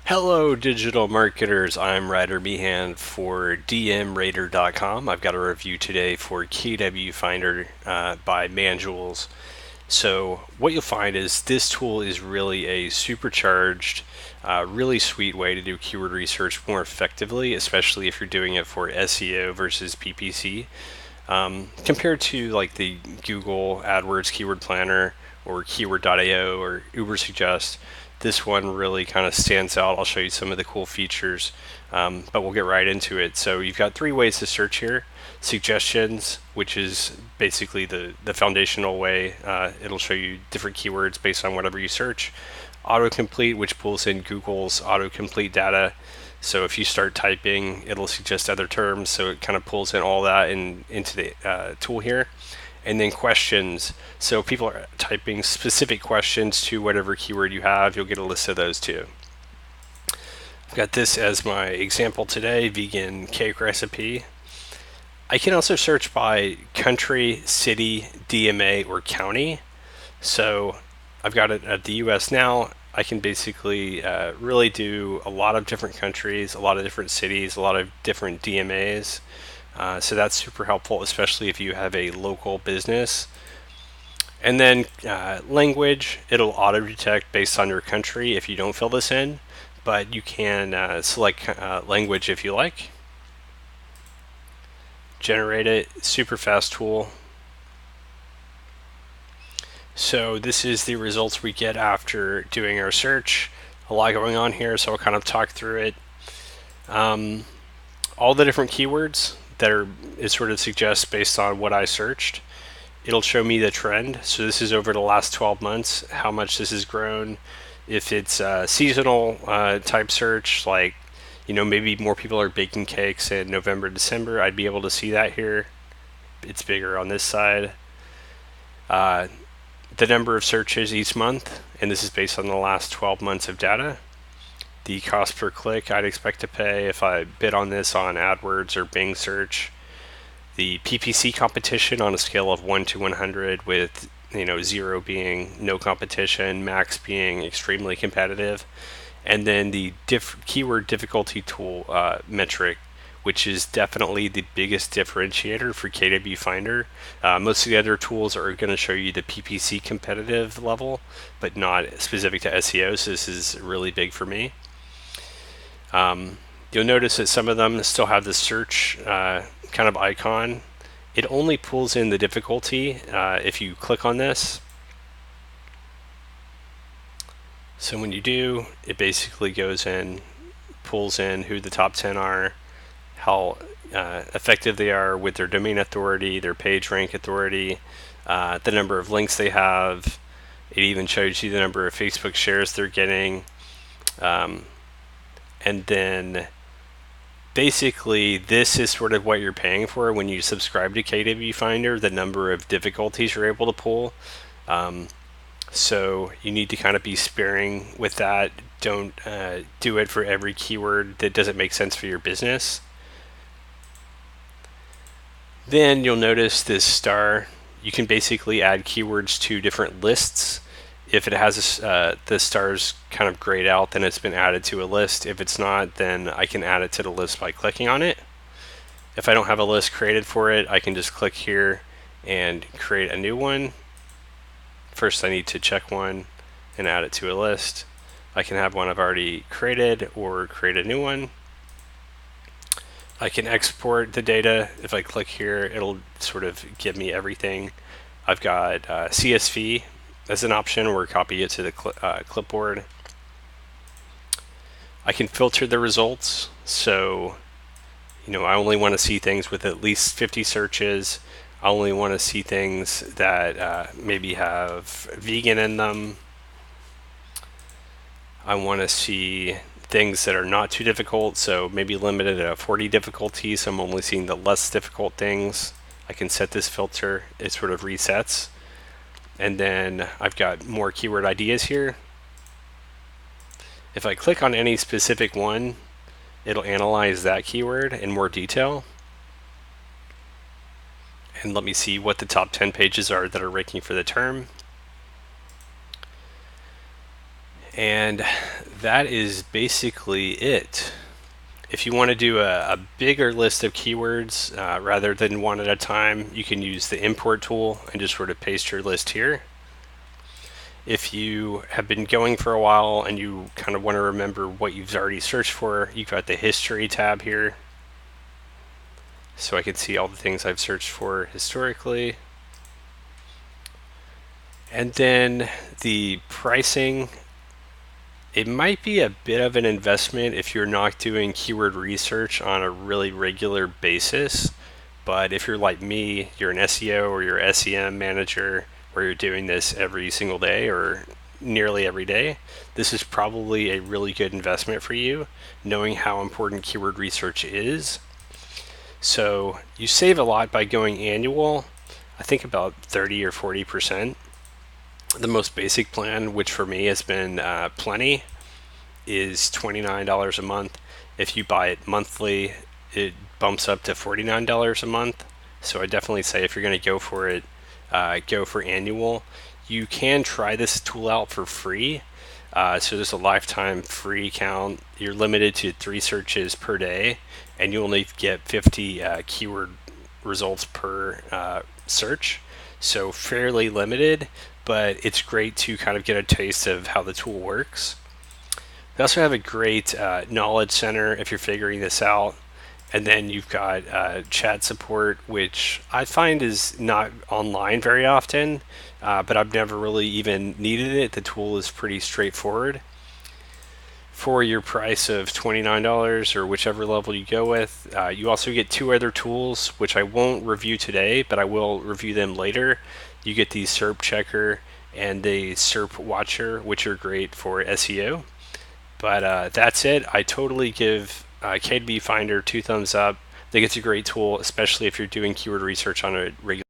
Hello, digital marketers. I'm Ryder Meehan for DMRaider.com. I've got a review today for KWFinder by Mangools. So, what you'll find is this tool is really a supercharged, really sweet way to do keyword research more effectively, especially if you're doing it for SEO versus PPC. Compared to like the Google AdWords Keyword Planner or Keyword.io or UberSuggest, this one really kind of stands out. I'll show you some of the cool features, but we'll get right into it. So you've got three ways to search here. Suggestions, which is basically the foundational way. It'll show you different keywords based on whatever you search. Autocomplete, which pulls in Google's autocomplete data. So if you start typing, it'll suggest other terms. So it kind of pulls in all that into the tool here. And then questions. So if people are typing specific questions to whatever keyword you have, you'll get a list of those too. I've got this as my example today, vegan cake recipe. I can also search by country, city, DMA, or county. So I've got it at the US now. I can basically really do a lot of different countries, a lot of different cities, a lot of different DMAs. So that's super helpful, especially if you have a local business. And then language, it'll auto detect based on your country if you don't fill this in, but you can select language if you like. Generate it, super fast tool. So this is the results we get after doing our search. A lot going on here, so I'll kind of talk through it. All the different keywords that it sort of suggests based on what I searched. It'll show me the trend. So this is over the last 12 months, how much this has grown. If it's a seasonal type search, like, maybe more people are baking cakes in November, December, I'd be able to see that here. It's bigger on this side. The number of searches each month, and this is based on the last 12 months of data. The cost per click I'd expect to pay if I bid on this on AdWords or Bing search. The PPC competition on a scale of 1 to 100, with 0 being no competition, max being extremely competitive, and then the keyword difficulty tool metric, which is definitely the biggest differentiator for KWFinder. Most of the other tools are going to show you the PPC competitive level, but not specific to SEO, so this is really big for me. You'll notice that some of them still have the search kind of icon. It only pulls in the difficulty if you click on this. So when you do, it basically goes in, pulls in who the top 10 are, how effective they are with their domain authority, their page rank authority, the number of links they have. It even shows you the number of Facebook shares they're getting. And then basically this is sort of what you're paying for when you subscribe to KWFinder, the number of difficulties you're able to pull. So you need to kind of be sparing with that. Don't do it for every keyword that doesn't make sense for your business. Then you'll notice this star. You can basically add keywords to different lists. If it has the stars kind of grayed out, then it's been added to a list. If it's not, then I can add it to the list by clicking on it. If I don't have a list created for it, I can just click here and create a new one. First, I need to check one and add it to a list. I can have one I've already created or create a new one. I can export the data. If I click here, it'll sort of give me everything. I've got CSV as an option, or copy it to the clipboard. I can filter the results. So, I only want to see things with at least 50 searches. I only want to see things that maybe have vegan in them. I want to see things that are not too difficult, so maybe limited at 40 difficulty, so I'm only seeing the less difficult things. I can set this filter. It sort of resets. And then I've got more keyword ideas here. If I click on any specific one, it'll analyze that keyword in more detail. And let me see what the top 10 pages are that are ranking for the term. And that is basically it. If you want to do a bigger list of keywords rather than one at a time, you can use the import tool and just sort of paste your list here. If you have been going for a while and you kind of want to remember what you've already searched for, you've got the history tab here. So I can see all the things I've searched for historically. And then the pricing, it might be a bit of an investment if you're not doing keyword research on a really regular basis. But if you're like me, you're an SEO or you're SEM manager, or you're doing this every single day or nearly every day, this is probably a really good investment for you, knowing how important keyword research is. So you save a lot by going annual, I think about 30 or 40%. The most basic plan, which for me has been plenty, is $29 a month. If you buy it monthly, it bumps up to $49 a month. So I definitely say if you're going to go for it, go for annual. You can try this tool out for free. So there's a lifetime free account. You're limited to 3 searches per day, and you only get 50 keyword results per search. So fairly limited, but it's great to kind of get a taste of how the tool works. They also have a great knowledge center if you're figuring this out. And then you've got chat support, which I find is not online very often, but I've never really even needed it. The tool is pretty straightforward. For your price of $29 or whichever level you go with, you also get 2 other tools, which I won't review today, but I will review them later. You get the SERP checker and the SERP watcher, which are great for SEO. But that's it. I totally give KWFinder 2 thumbs up. I think it's a great tool, especially if you're doing keyword research on a regular